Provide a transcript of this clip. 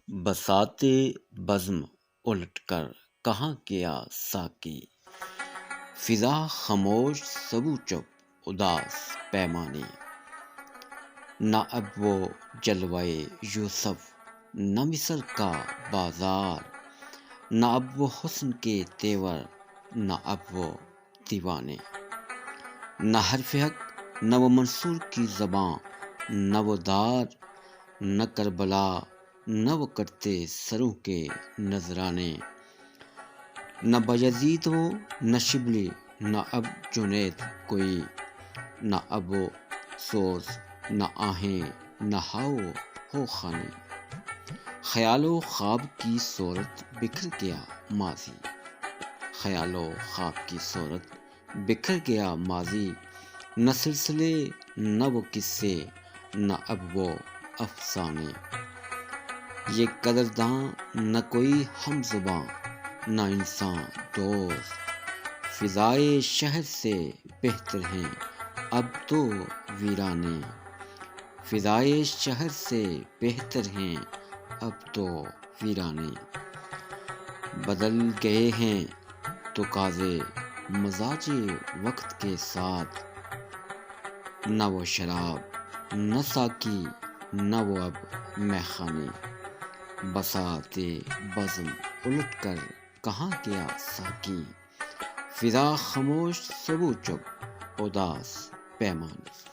بساط بزم الٹ کر کہاں گیا ساقی، فضا خاموش سبو چپ اداس پیمانے، نہ اب وہ جلوۂ یوسف نہ مصر کا بازار، نہ اب وہ حسن کے تیور نہ اب وہ دیوانے، نہ حرف حق نہ وہ منصور کی زباں، نہ وہ دار نہ کربلا نہ وہ کرتے سروں کے نذرانے، نہ بایزید وہ نہ شبلی نہ اب جنید کوئی، نہ اب وہ سوز نہ آہیں نہ ہاؤ ہو خانے، خیال و خواب کی صورت بکھر گیا ماضی، خیال و خواب کی صورت بکھر گیا ماضی، نہ سلسلے نہ وہ قصے نہ اب وہ افسانے، یہ قدرداں نہ کوئی ہم زباں نہ انسان دوست، فضائے شہر سے بہتر ہیں اب تو ویرانے، فضائے شہر سے بہتر ہیں اب تو ویرانے، بدل گئے ہیں تقاضے مزاج وقت کے ساتھ، نہ وہ شراب نہ ساقی نہ وہ اب میخانے، بساط بزم الٹ کر کہاں گیا ساقی، فضا خاموش سبو چپ اداس پیمانے۔